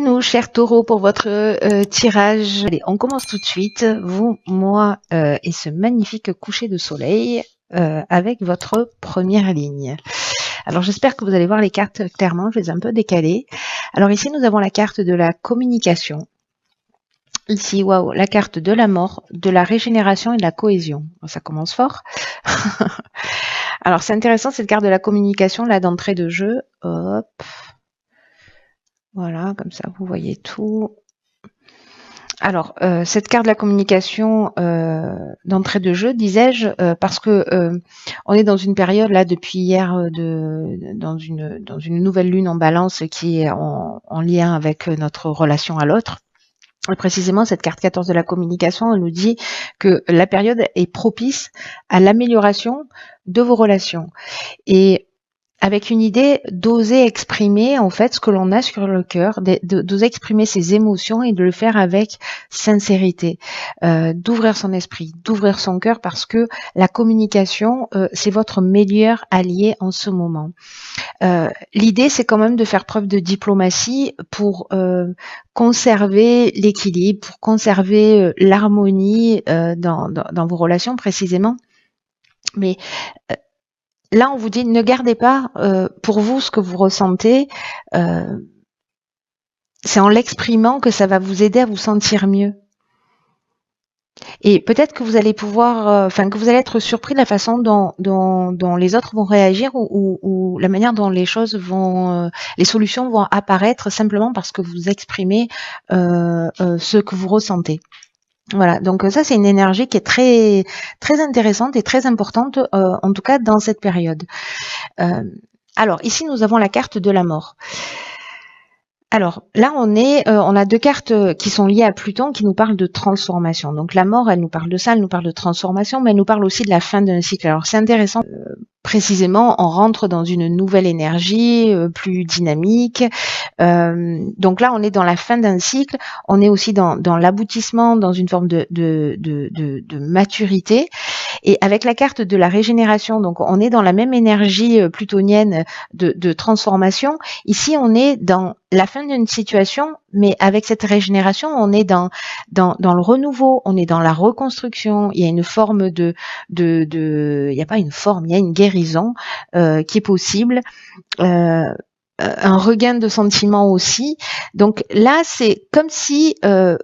nous, chers taureaux, pour votre tirage. Allez, on commence tout de suite, vous, moi et ce magnifique coucher de soleil avec votre première ligne. Alors j'espère que vous allez voir les cartes clairement, je les ai un peu décalées. Alors ici, nous avons la carte de la communication. Ici, waouh, la carte de la mort, de la régénération et de la cohésion. Ça commence fort. Alors c'est intéressant, cette carte de la communication, là, d'entrée de jeu. Hop. Voilà, comme ça, vous voyez tout. Alors, cette carte de la communication d'entrée de jeu, disais-je, parce que on est dans une période là depuis hier dans une nouvelle lune en Balance qui est en lien avec notre relation à l'autre. Et précisément, cette carte 14 de la communication, elle nous dit que la période est propice à l'amélioration de vos relations. Et avec une idée d'oser exprimer en fait ce que l'on a sur le cœur, d'oser exprimer ses émotions et de le faire avec sincérité, d'ouvrir son esprit, d'ouvrir son cœur parce que la communication, c'est votre meilleur allié en ce moment. L'idée, c'est quand même de faire preuve de diplomatie pour conserver l'équilibre, pour conserver l'harmonie dans vos relations précisément. Mais là, on vous dit, ne gardez pas pour vous ce que vous ressentez. C'est en l'exprimant que ça va vous aider à vous sentir mieux. Et peut-être que vous allez pouvoir, que vous allez être surpris de la façon dont les autres vont réagir ou la manière dont les choses vont, les solutions vont apparaître simplement parce que vous exprimez ce que vous ressentez. Voilà, donc ça c'est une énergie qui est très très intéressante et très importante, en tout cas dans cette période. Alors ici nous avons la carte de la mort. Alors là on a deux cartes qui sont liées à Pluton qui nous parlent de transformation. Donc la mort, elle nous parle de ça, elle nous parle de transformation, mais elle nous parle aussi de la fin d'un cycle. Alors c'est intéressant. Précisément, on rentre dans une nouvelle énergie plus dynamique. Donc là, on est dans la fin d'un cycle. On est aussi dans l'aboutissement, dans une forme de maturité. Et avec la carte de la régénération, donc on est dans la même énergie plutonienne de transformation. Ici, on est dans la fin d'une situation, mais avec cette régénération, on est dans le renouveau, on est dans la reconstruction. Il y a une forme il n'y a pas une forme, il y a une guérison qui est possible. Un regain de sentiments aussi. Donc là, c'est comme si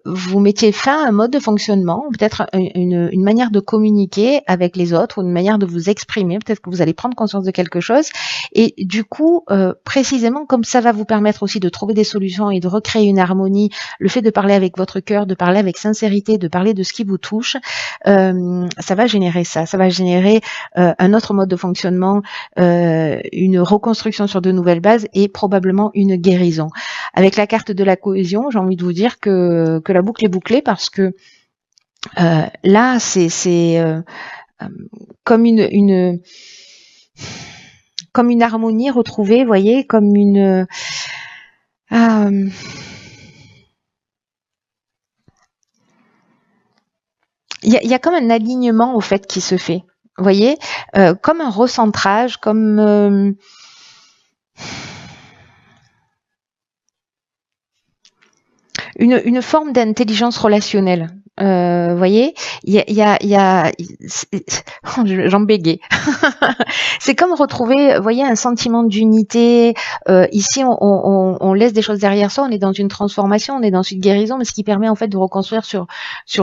vous mettiez fin à un mode de fonctionnement, peut-être une manière de communiquer avec les autres, ou une manière de vous exprimer. Peut-être que vous allez prendre conscience de quelque chose. Et du coup, précisément, comme ça va vous permettre aussi de trouver des solutions et de recréer une harmonie, le fait de parler avec votre cœur, de parler avec sincérité, de parler de ce qui vous touche, ça va générer ça. Ça va générer un autre mode de fonctionnement, une reconstruction sur de nouvelles bases et probablement une guérison. Avec la carte de la cohésion, j'ai envie de vous dire que la boucle est bouclée parce que là, c'est comme une harmonie retrouvée, vous voyez, comme il y a comme un alignement au fait qui se fait. Vous voyez, comme un recentrage, comme une forme d'intelligence relationnelle. Vous voyez, j'en bégayais. C'est comme retrouver, vous voyez, un sentiment d'unité. Ici, on laisse des choses derrière soi. On est dans une transformation, on est dans une guérison, mais ce qui permet en fait de reconstruire sur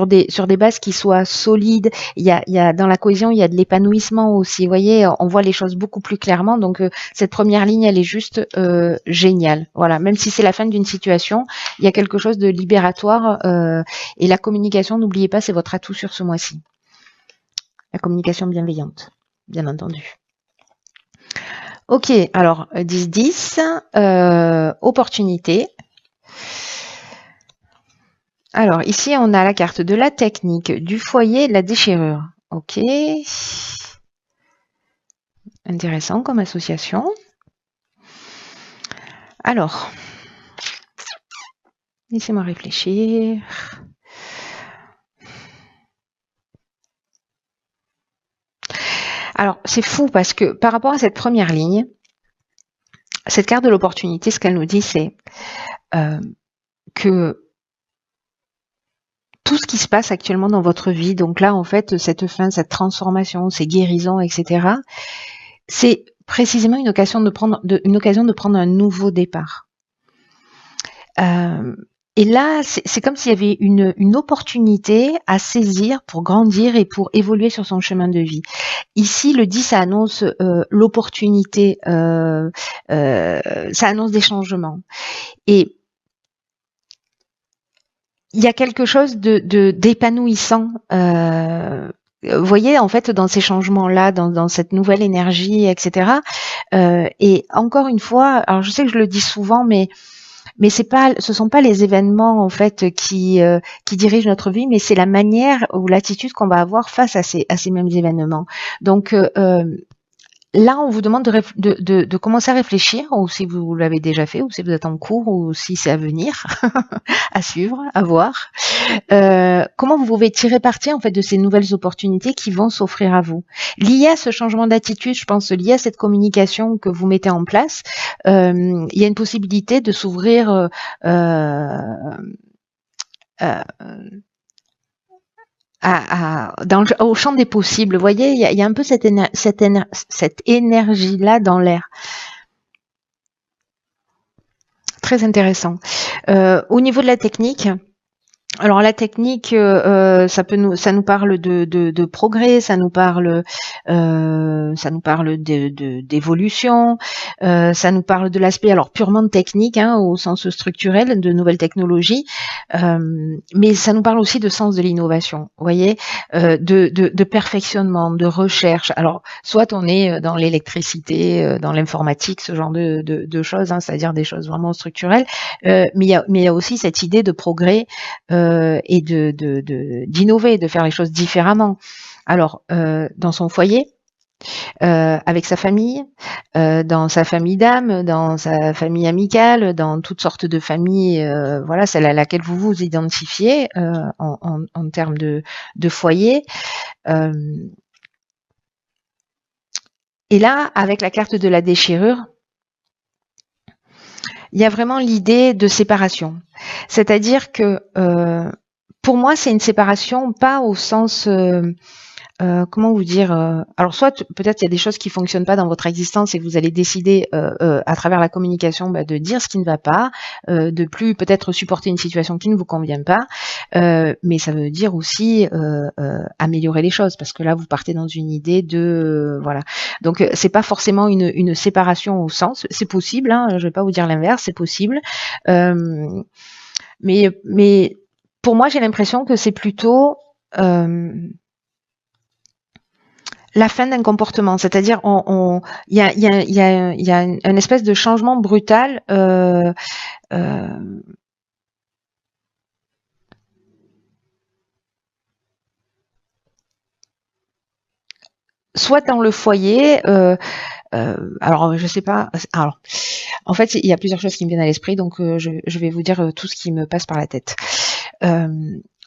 des bases qui soient solides. Il y a dans la cohésion, il y a de l'épanouissement aussi. Vous voyez, on voit les choses beaucoup plus clairement. Donc cette première ligne, elle est juste géniale. Voilà, même si c'est la fin d'une situation, il y a quelque chose de libératoire et la communication, n'oubliez pas, c'est votre atout sur ce mois-ci. La communication bienveillante, bien entendu. Ok, alors 10-10, opportunité. Alors ici, on a la carte de la technique, du foyer, de la déchirure. Ok. Intéressant comme association. Alors, laissez-moi réfléchir. Alors, c'est fou parce que par rapport à cette première ligne, cette carte de l'opportunité, ce qu'elle nous dit, c'est que tout ce qui se passe actuellement dans votre vie, donc là, en fait, cette fin, cette transformation, ces guérisons, etc., c'est précisément une occasion de prendre un nouveau départ. Et là, c'est comme s'il y avait une opportunité à saisir pour grandir et pour évoluer sur son chemin de vie. Ici, le 10, ça annonce l'opportunité, ça annonce des changements. Et il y a quelque chose d'épanouissant. Vous voyez, en fait, dans ces changements-là, dans cette nouvelle énergie, etc. Et encore une fois, alors je sais que je le dis souvent, mais ce sont pas les événements en fait qui dirigent notre vie, mais c'est la manière ou l'attitude qu'on va avoir face à ces mêmes événements. Donc là, on vous demande de commencer à réfléchir, ou si vous l'avez déjà fait, ou si vous êtes en cours, ou si c'est à venir, à suivre, à voir. Comment vous pouvez tirer parti en fait de ces nouvelles opportunités qui vont s'offrir à vous. Lié à ce changement d'attitude, je pense, lié à cette communication que vous mettez en place, il y a une possibilité de s'ouvrir au champ des possibles. Vous voyez, il y a un peu cette énergie-là dans l'air. Très intéressant. Au niveau de la technique, alors la technique, ça nous parle de progrès, ça nous parle d'évolution, ça nous parle de l'aspect alors purement technique, hein, au sens structurel de nouvelles technologies, mais ça nous parle aussi de sens de l'innovation, vous voyez, de perfectionnement, de recherche. Alors soit on est dans l'électricité, dans l'informatique, ce genre de choses, hein, c'est-à-dire des choses vraiment structurelles, mais il y a aussi cette idée de progrès. Et d'innover, de faire les choses différemment. Alors, dans son foyer, avec sa famille, dans sa famille d'âme, dans sa famille amicale, dans toutes sortes de familles, voilà, celle à laquelle vous vous identifiez en termes de foyer. Et là, avec la carte de la déchirure, il y a vraiment l'idée de séparation. C'est-à-dire que pour moi, c'est une séparation pas au sens comment vous dire alors soit peut-être il y a des choses qui fonctionnent pas dans votre existence et que vous allez décider à travers la communication de dire ce qui ne va pas, de plus peut-être supporter une situation qui ne vous convient pas, mais ça veut dire aussi améliorer les choses, parce que là vous partez dans une idée de voilà. Donc c'est pas forcément une séparation au sens, c'est possible, hein, je vais pas vous dire l'inverse, c'est possible, mais pour moi j'ai l'impression que c'est plutôt la fin d'un comportement, c'est-à-dire il y a une espèce de changement brutal soit dans le foyer, alors je sais pas, alors en fait il y a plusieurs choses qui me viennent à l'esprit, donc je vais vous dire tout ce qui me passe par la tête.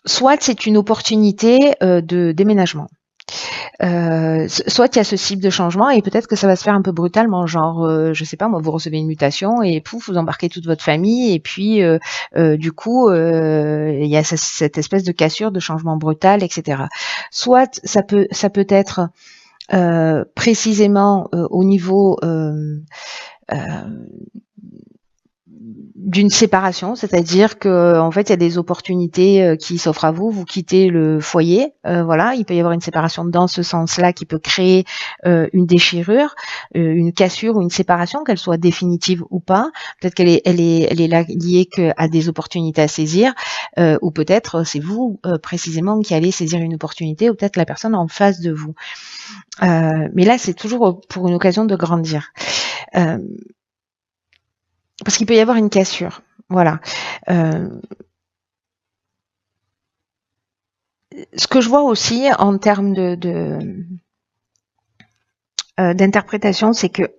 Soit c'est une opportunité de déménagement. Soit il y a ce type de changement et peut-être que ça va se faire un peu brutalement, genre je sais pas moi, vous recevez une mutation et pouf, vous embarquez toute votre famille et puis du coup il y a cette espèce de cassure, de changement brutal, etc. Soit ça peut être précisément au niveau d'une séparation, c'est-à-dire que en fait il y a des opportunités qui s'offrent à vous, vous quittez le foyer, voilà, il peut y avoir une séparation dans ce sens-là qui peut créer une déchirure, une cassure ou une séparation, qu'elle soit définitive ou pas. Peut-être qu'elle est là liée à des opportunités à saisir, ou peut-être c'est vous précisément qui allez saisir une opportunité, ou peut-être la personne en face de vous. Mais là c'est toujours pour une occasion de grandir. Parce qu'il peut y avoir une cassure, voilà. Ce que je vois aussi en termes d'interprétation, c'est que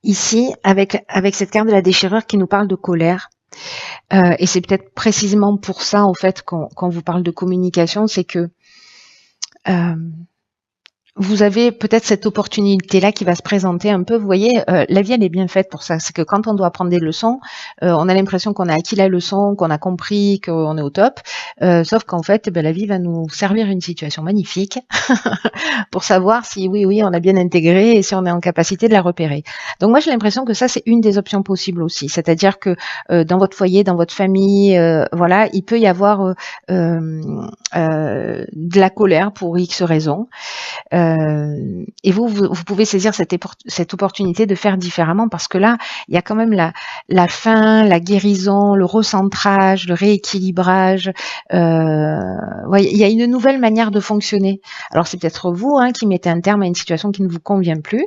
ici, avec cette carte de la déchirure qui nous parle de colère, et c'est peut-être précisément pour ça, en fait, quand vous parle de communication, c'est que vous avez peut-être cette opportunité-là qui va se présenter un peu. Vous voyez, la vie, elle est bien faite pour ça. C'est que quand on doit apprendre des leçons, on a l'impression qu'on a acquis la leçon, qu'on a compris, qu'on est au top. Sauf qu'en fait, eh ben, la vie va nous servir une situation magnifique pour savoir si oui, on a bien intégré et si on est en capacité de la repérer. Donc moi, j'ai l'impression que ça, c'est une des options possibles aussi. C'est-à-dire que dans votre foyer, dans votre famille, voilà, il peut y avoir de la colère pour X raisons. Et vous pouvez saisir cette opportunité de faire différemment parce que là, il y a quand même la fin, la guérison, le recentrage, le rééquilibrage. Ouais, il y a une nouvelle manière de fonctionner. Alors c'est peut-être vous qui mettez un terme à une situation qui ne vous convient plus.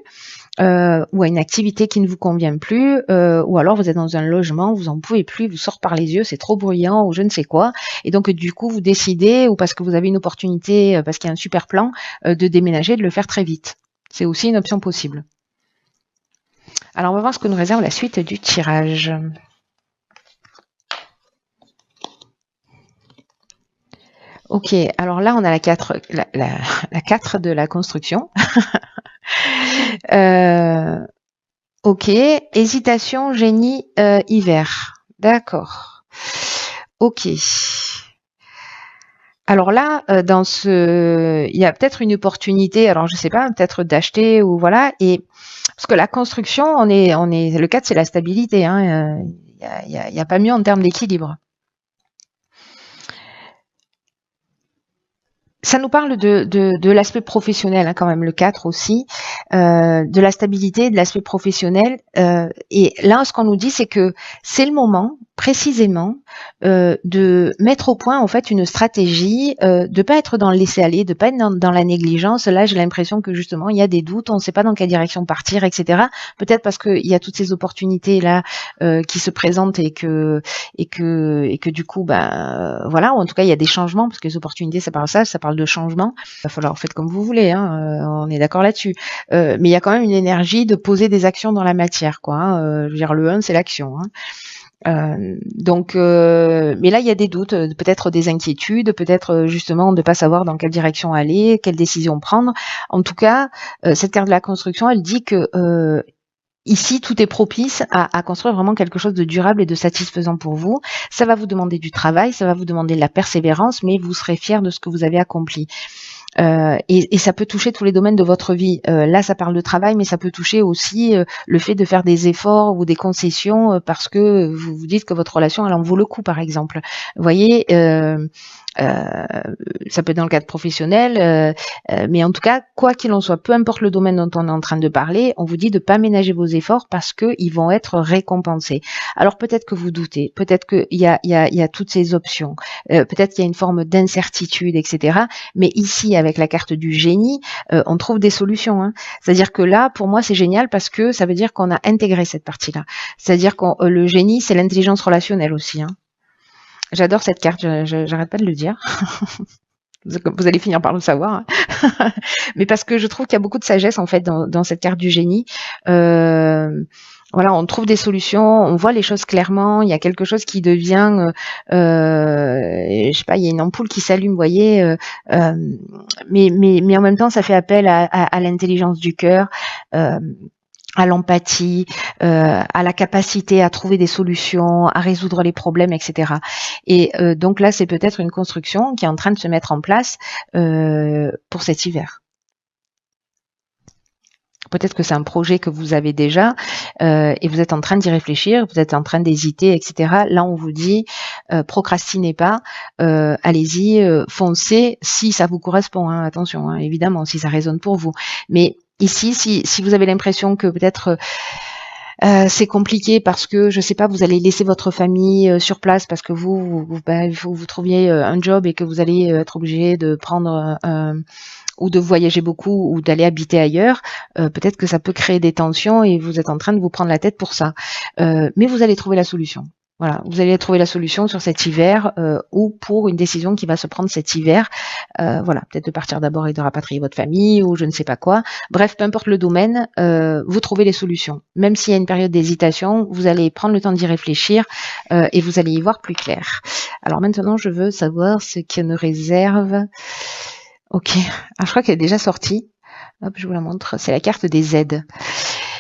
Ou à une activité qui ne vous convient plus, ou alors vous êtes dans un logement, vous en pouvez plus, vous sort par les yeux, c'est trop bruyant ou je ne sais quoi, et donc du coup vous décidez, ou parce que vous avez une opportunité, parce qu'il y a un super plan, de déménager, de le faire très vite. C'est aussi une option possible. Alors on va voir ce que nous réserve la suite du tirage. Ok, alors là on a la 4, la 4 de la construction. Ok, hésitation, génie, hiver. D'accord. Ok. Alors là, il y a peut-être une opportunité, alors je sais pas, peut-être d'acheter ou voilà, et parce que la construction, le 4, c'est la stabilité, il y a pas mieux en termes d'équilibre. Ça nous parle de l'aspect professionnel quand même, le 4 aussi, de la stabilité, de l'aspect professionnel. Et là, ce qu'on nous dit, c'est que c'est le moment, précisément, de mettre au point en fait une stratégie, de pas être dans le laisser-aller, de pas être dans la négligence. Là, j'ai l'impression que justement, il y a des doutes, on ne sait pas dans quelle direction partir, etc. Peut-être parce qu'il y a toutes ces opportunités là qui se présentent et que du coup, voilà, ou en tout cas, il y a des changements parce que les opportunités, ça parle de changement. Il va falloir faites comme vous voulez, on est d'accord là-dessus. Mais il y a quand même une énergie de poser des actions dans la matière, quoi. Je veux dire, le 1, c'est l'action. Donc, mais là, il y a des doutes, peut-être des inquiétudes, peut-être justement de ne pas savoir dans quelle direction aller, quelle décision prendre. En tout cas, cette carte de la construction, elle dit que ici, tout est propice à construire vraiment quelque chose de durable et de satisfaisant pour vous. Ça va vous demander du travail, ça va vous demander de la persévérance, mais vous serez fier de ce que vous avez accompli. Et ça peut toucher tous les domaines de votre vie. Là, ça parle de travail, mais ça peut toucher aussi le fait de faire des efforts ou des concessions parce que vous vous dites que votre relation, elle en vaut le coup, par exemple. Vous voyez, ça peut être dans le cadre professionnel, mais en tout cas, quoi qu'il en soit, peu importe le domaine dont on est en train de parler, on vous dit de pas ménager vos efforts parce qu'ils vont être récompensés. Alors peut-être que vous doutez, peut-être qu'il y a toutes ces options, peut-être qu'il y a une forme d'incertitude, etc. Mais ici, avec la carte du génie, on trouve des solutions. C'est-à-dire que là, pour moi, c'est génial parce que ça veut dire qu'on a intégré cette partie-là. C'est-à-dire que le génie, c'est l'intelligence relationnelle aussi. J'adore cette carte, j'arrête pas de le dire. Vous allez finir par le savoir. Mais parce que je trouve qu'il y a beaucoup de sagesse en fait dans cette carte du génie. Voilà, on trouve des solutions, on voit les choses clairement, il y a quelque chose qui devient, je sais pas, il y a une ampoule qui s'allume, vous voyez, mais en même temps, ça fait appel à l'intelligence du cœur, à l'empathie, à la capacité à trouver des solutions, à résoudre les problèmes, etc. Et donc là, c'est peut-être une construction qui est en train de se mettre en place pour cet hiver. Peut-être que c'est un projet que vous avez déjà et vous êtes en train d'y réfléchir, vous êtes en train d'hésiter, etc. Là, on vous dit, procrastinez pas, allez-y, foncez si ça vous correspond. Attention, évidemment, si ça résonne pour vous. Mais ici, si vous avez l'impression que peut-être c'est compliqué parce que je sais pas, vous allez laisser votre famille sur place parce que vous trouviez un job et que vous allez être obligé de prendre ou de voyager beaucoup ou d'aller habiter ailleurs, peut-être que ça peut créer des tensions et vous êtes en train de vous prendre la tête pour ça. Mais vous allez trouver la solution. Voilà, vous allez trouver la solution sur cet hiver ou pour une décision qui va se prendre cet hiver. Voilà, peut-être de partir d'abord et de rapatrier votre famille ou je ne sais pas quoi. Bref, peu importe le domaine, vous trouvez les solutions. Même s'il y a une période d'hésitation, vous allez prendre le temps d'y réfléchir et vous allez y voir plus clair. Alors maintenant, je veux savoir ce que nous réserve. Ok, alors je crois qu'elle est déjà sortie. Hop, je vous la montre. C'est la carte des aides.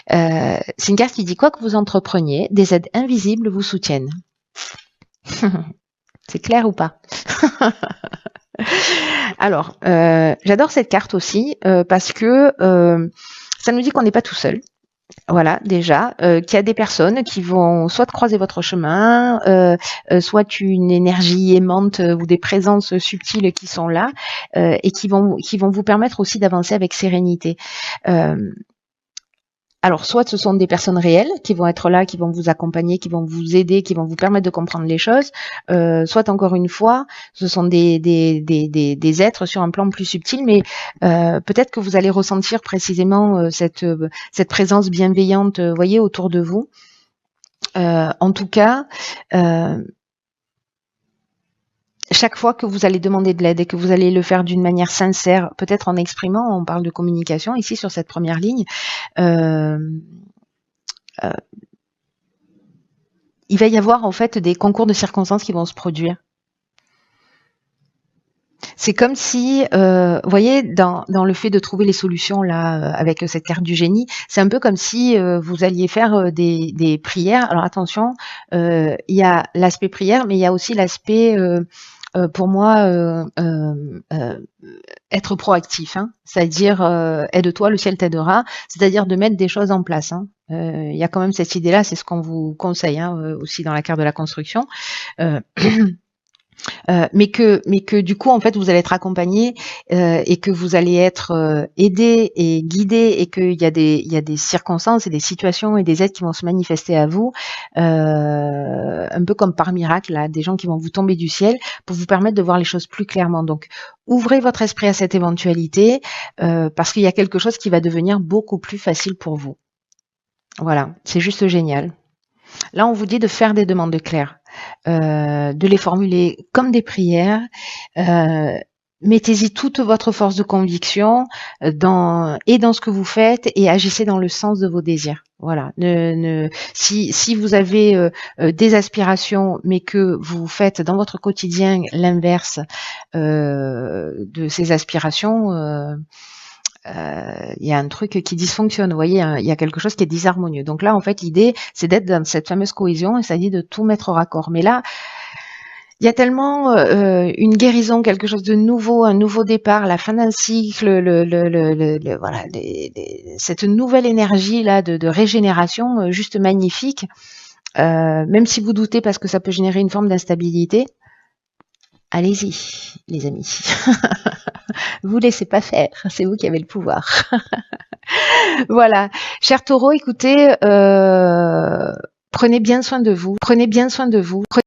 C'est une carte qui dit quoi que vous entrepreniez, des aides invisibles vous soutiennent. C'est clair ou pas? Alors, j'adore cette carte aussi parce que ça nous dit qu'on n'est pas tout seul. Voilà, déjà, qu'il y a des personnes qui vont soit croiser votre chemin, soit une énergie aimante ou des présences subtiles qui sont là et qui vont vous permettre aussi d'avancer avec sérénité. Alors, soit ce sont des personnes réelles qui vont être là, qui vont vous accompagner, qui vont vous aider, qui vont vous permettre de comprendre les choses, soit encore une fois, ce sont des êtres sur un plan plus subtil, mais peut-être que vous allez ressentir précisément cette présence bienveillante, voyez, autour de vous. En tout cas, chaque fois que vous allez demander de l'aide et que vous allez le faire d'une manière sincère, peut-être en exprimant, on parle de communication ici sur cette première ligne, il va y avoir en fait des concours de circonstances qui vont se produire. C'est comme si, vous voyez, dans le fait de trouver les solutions là, avec cette carte du génie, c'est un peu comme si vous alliez faire des prières. Alors attention, il y a l'aspect prière, mais il y a aussi l'aspect pour moi, être proactif, hein, c'est-à-dire aide-toi, le ciel t'aidera, c'est-à-dire de mettre des choses en place. Hein. Il y a quand même cette idée-là, c'est ce qu'on vous conseille hein, aussi dans la carte de la construction. Mais que du coup en fait vous allez être accompagné et que vous allez être aidé et guidé et qu'il y a des circonstances et des situations et des aides qui vont se manifester à vous un peu comme par miracle là, des gens qui vont vous tomber du ciel pour vous permettre de voir les choses plus clairement. Donc ouvrez votre esprit à cette éventualité parce qu'il y a quelque chose qui va devenir beaucoup plus facile pour vous. Voilà, c'est juste génial. Là, on vous dit de faire des demandes claires, de les formuler comme des prières. Mettez-y toute votre force de conviction dans ce que vous faites et agissez dans le sens de vos désirs. Voilà. Si vous avez des aspirations, mais que vous faites dans votre quotidien l'inverse de ces aspirations, il y a un truc qui dysfonctionne, vous voyez, il y a quelque chose qui est disharmonieux. Donc là, en fait, l'idée, c'est d'être dans cette fameuse cohésion et ça dit de tout mettre au raccord. Mais là, il y a tellement une guérison, quelque chose de nouveau, un nouveau départ, la fin d'un cycle, voilà, cette nouvelle énergie là de régénération, juste magnifique. Même si vous doutez parce que ça peut générer une forme d'instabilité, allez-y, les amis. Vous laissez pas faire, c'est vous qui avez le pouvoir. Voilà. Cher Taureau, écoutez, prenez bien soin de vous. Prenez bien soin de vous.